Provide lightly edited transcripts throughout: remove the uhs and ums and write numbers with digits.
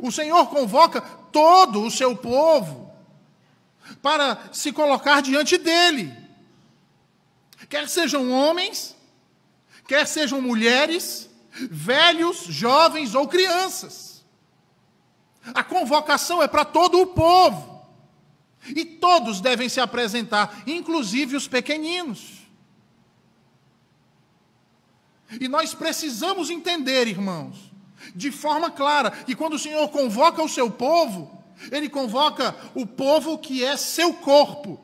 O Senhor convoca todo o seu povo para se colocar diante dele. Quer sejam homens, quer sejam mulheres, velhos, jovens ou crianças. A convocação é para todo o povo. E todos devem se apresentar, inclusive os pequeninos. E nós precisamos entender, irmãos, de forma clara, que quando o Senhor convoca o seu povo, Ele convoca o povo que é seu corpo.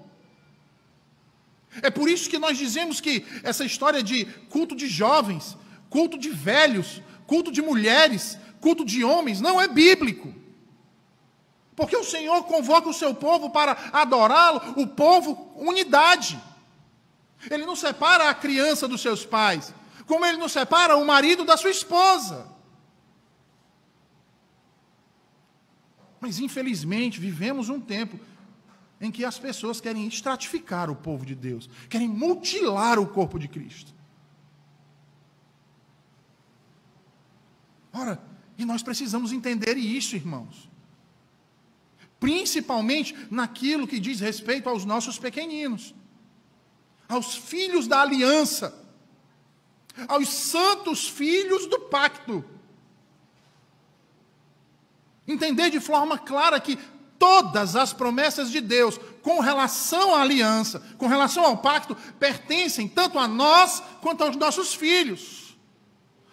É por isso que nós dizemos que essa história de culto de jovens, culto de velhos, culto de mulheres, culto de homens, não é bíblico. Porque o Senhor convoca o seu povo para adorá-lo, o povo, unidade. Ele não separa a criança dos seus pais, como Ele não separa o marido da sua esposa. Mas, infelizmente, vivemos um tempo em que as pessoas querem estratificar o povo de Deus, querem mutilar o corpo de Cristo. Ora, e nós precisamos entender isso, irmãos. Principalmente naquilo que diz respeito aos nossos pequeninos, aos filhos da aliança, aos santos filhos do pacto. Entender de forma clara que todas as promessas de Deus com relação à aliança, com relação ao pacto, pertencem tanto a nós quanto aos nossos filhos.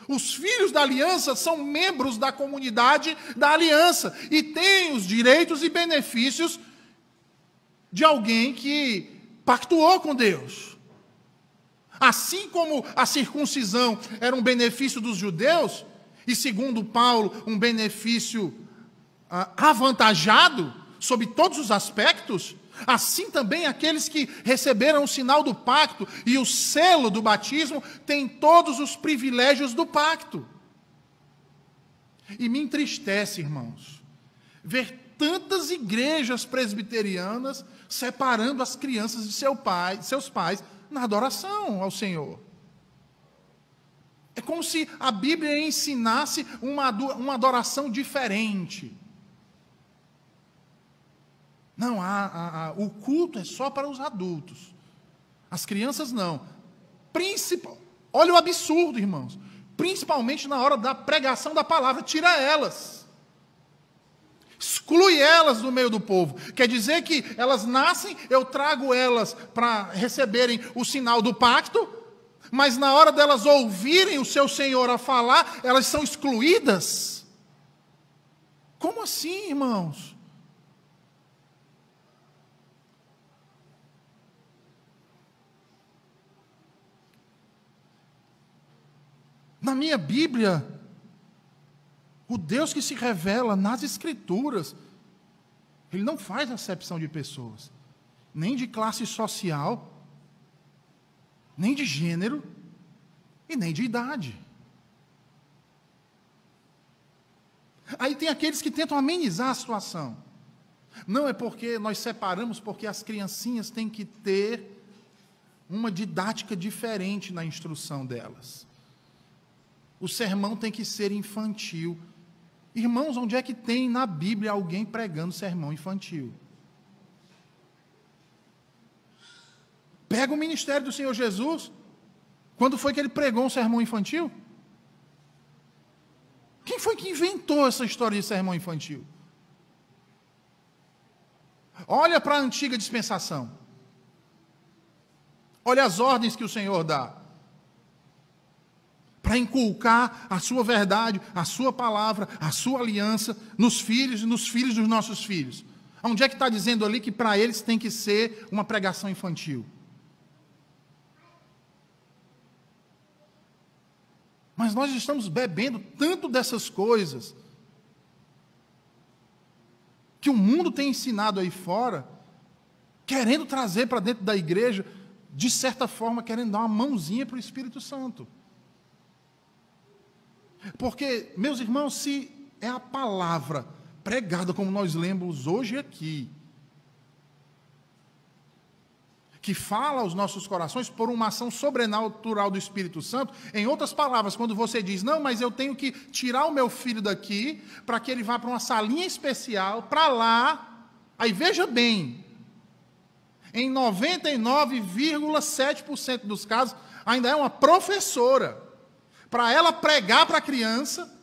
Os filhos da aliança são membros da comunidade da aliança e têm os direitos e benefícios de alguém que pactuou com Deus. Assim como a circuncisão era um benefício dos judeus, e segundo Paulo, um benefício avantajado sob todos os aspectos, assim também aqueles que receberam o sinal do pacto e o selo do batismo têm todos os privilégios do pacto. E me entristece, irmãos, ver tantas igrejas presbiterianas separando as crianças de seus pais na adoração ao Senhor. É como se a Bíblia ensinasse uma adoração diferente. Não, o culto é só para os adultos. As crianças não. Olha o absurdo, irmãos. Principalmente na hora da pregação da palavra. Tira elas. Exclui elas do meio do povo. Quer dizer que elas nascem, eu trago elas para receberem o sinal do pacto, mas na hora delas ouvirem o seu Senhor a falar, elas são excluídas? Como assim, irmãos? Na minha Bíblia, o Deus que se revela nas Escrituras, Ele não faz acepção de pessoas, nem de classe social, nem de gênero e nem de idade. Aí tem aqueles que tentam amenizar a situação. Não é porque nós separamos, porque as criancinhas têm que ter uma didática diferente na instrução delas. O sermão tem que ser infantil. Irmãos, onde é que tem na Bíblia alguém pregando sermão infantil? Pega o ministério do Senhor Jesus. Quando foi que Ele pregou um sermão infantil? Quem foi que inventou essa história de sermão infantil? Olha para a antiga dispensação. Olha as ordens que o Senhor dá. Para inculcar a sua verdade, a sua palavra, a sua aliança nos filhos e nos filhos dos nossos filhos. Onde é que está dizendo ali que para eles tem que ser uma pregação infantil? Mas nós estamos bebendo tanto dessas coisas que o mundo tem ensinado aí fora, querendo trazer para dentro da igreja, de certa forma, querendo dar uma mãozinha para o Espírito Santo. Porque, meus irmãos, se é a palavra pregada como nós lemos hoje aqui, que fala aos nossos corações por uma ação sobrenatural do Espírito Santo. Em outras palavras, quando você diz, não, mas eu tenho que tirar o meu filho daqui, para que ele vá para uma salinha especial, para lá, aí veja bem, em 99,7% dos casos, ainda é uma professora, para ela pregar para a criança,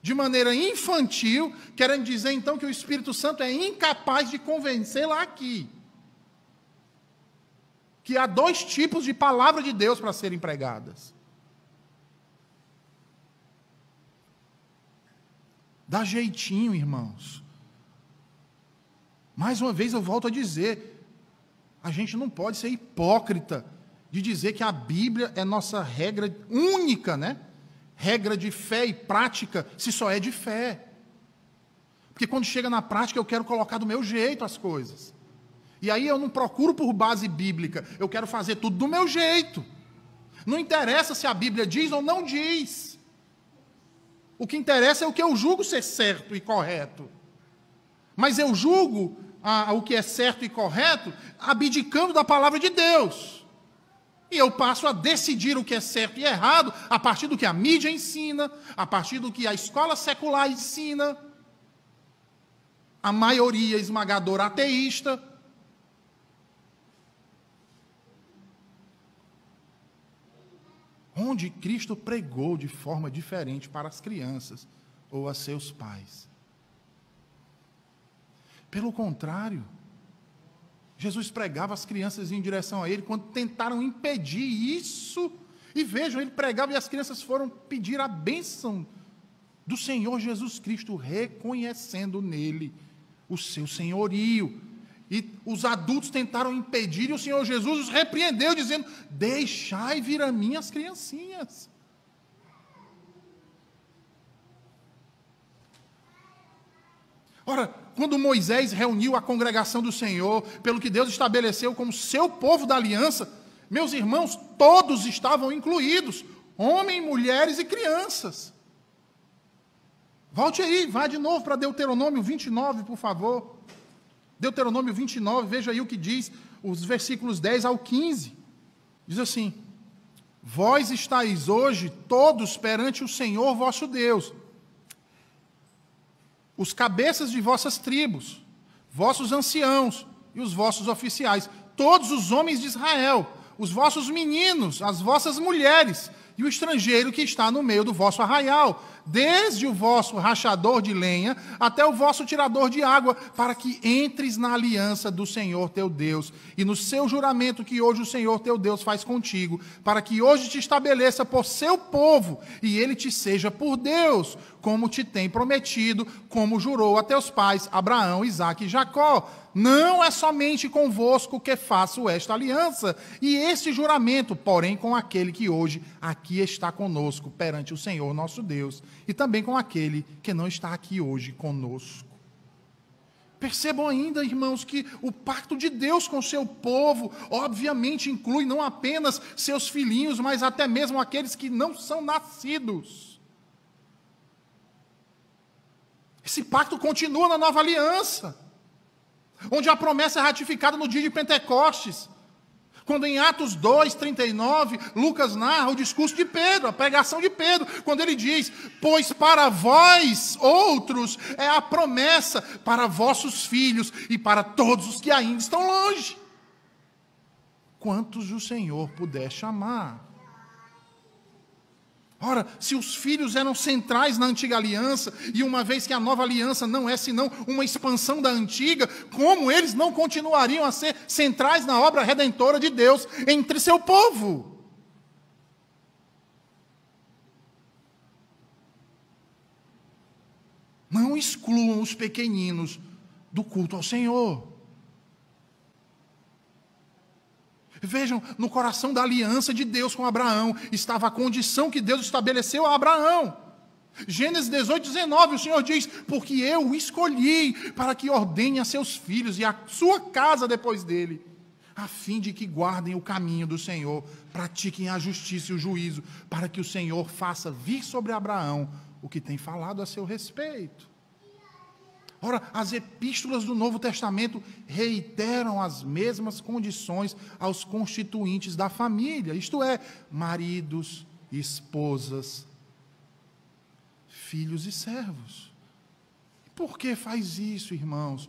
de maneira infantil, querendo dizer então que o Espírito Santo é incapaz de convencê-la aqui. Que há 2 tipos de palavra de Deus para serem pregadas. Dá jeitinho, irmãos. Mais uma vez eu volto a dizer, a gente não pode ser hipócrita de dizer que a Bíblia é nossa regra única, né? Regra de fé e prática, se só é de fé. Porque quando chega na prática eu quero colocar do meu jeito as coisas. E aí eu não procuro por base bíblica, eu quero fazer tudo do meu jeito. Não interessa se a Bíblia diz ou não diz. O que interessa é o que eu julgo ser certo e correto. Mas eu julgo o que é certo e correto abdicando da palavra de Deus. E eu passo a decidir o que é certo e errado a partir do que a mídia ensina, a partir do que a escola secular ensina, a maioria esmagadora ateísta. Onde Cristo pregou de forma diferente para as crianças ou a seus pais. Pelo contrário, Jesus pregava, as crianças em direção a ele, quando tentaram impedir isso. E vejam, ele pregava e as crianças foram pedir a bênção do Senhor Jesus Cristo, reconhecendo nele o seu senhorio. E os adultos tentaram impedir, e o Senhor Jesus os repreendeu, dizendo, deixai vir a mim as criancinhas. Ora, quando Moisés reuniu a congregação do Senhor, pelo que Deus estabeleceu como seu povo da aliança, meus irmãos, todos estavam incluídos, homens, mulheres e crianças. Volte aí, vá de novo para Deuteronômio 29, por favor. Deuteronômio 29, veja aí o que diz, os versículos 10 ao 15. Diz assim, vós estáis hoje todos perante o Senhor vosso Deus, os cabeças de vossas tribos, vossos anciãos e os vossos oficiais, todos os homens de Israel, os vossos meninos, as vossas mulheres e o estrangeiro que está no meio do vosso arraial, desde o vosso rachador de lenha até o vosso tirador de água, para que entres na aliança do Senhor teu Deus e no seu juramento que hoje o Senhor teu Deus faz contigo, para que hoje te estabeleça por seu povo e ele te seja por Deus, como te tem prometido, como jurou a teus pais, Abraão, Isaque e Jacó. Não é somente convosco que faço esta aliança e este juramento, porém com aquele que hoje aqui está conosco perante o Senhor nosso Deus, e também com aquele que não está aqui hoje conosco. Percebam ainda, irmãos, que o pacto de Deus com o seu povo, obviamente inclui não apenas seus filhinhos, mas até mesmo aqueles que não são nascidos. Esse pacto continua na nova aliança, onde a promessa é ratificada no dia de Pentecostes, quando em Atos 2:39, Lucas narra o discurso de Pedro, a pregação de Pedro, quando ele diz, pois para vós outros é a promessa, para vossos filhos e para todos os que ainda estão longe, quantos o Senhor puder chamar. Ora, se os filhos eram centrais na antiga aliança, e uma vez que a nova aliança não é senão uma expansão da antiga, como eles não continuariam a ser centrais na obra redentora de Deus entre seu povo? Não excluam os pequeninos do culto ao Senhor. Vejam, no coração da aliança de Deus com Abraão, estava a condição que Deus estabeleceu a Abraão. Gênesis 18:19, o Senhor diz, porque eu o escolhi para que ordene a seus filhos e a sua casa depois dele, a fim de que guardem o caminho do Senhor, pratiquem a justiça e o juízo, para que o Senhor faça vir sobre Abraão o que tem falado a seu respeito. Ora, as epístolas do Novo Testamento reiteram as mesmas condições aos constituintes da família, isto é, maridos, esposas, filhos e servos. E por que faz isso, irmãos?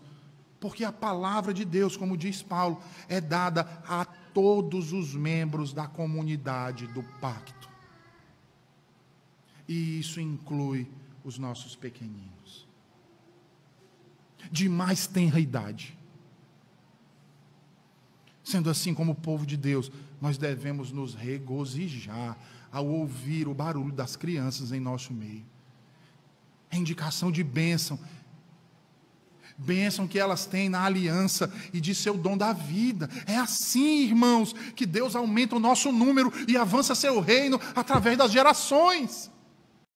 Porque a palavra de Deus, como diz Paulo, é dada a todos os membros da comunidade do pacto. E isso inclui os nossos pequeninos, de mais tenra idade. Sendo assim, como povo de Deus, nós devemos nos regozijar ao ouvir o barulho das crianças em nosso meio. É indicação de bênção. Bênção que elas têm na aliança e de seu dom da vida. É assim, irmãos, que Deus aumenta o nosso número e avança seu reino através das gerações.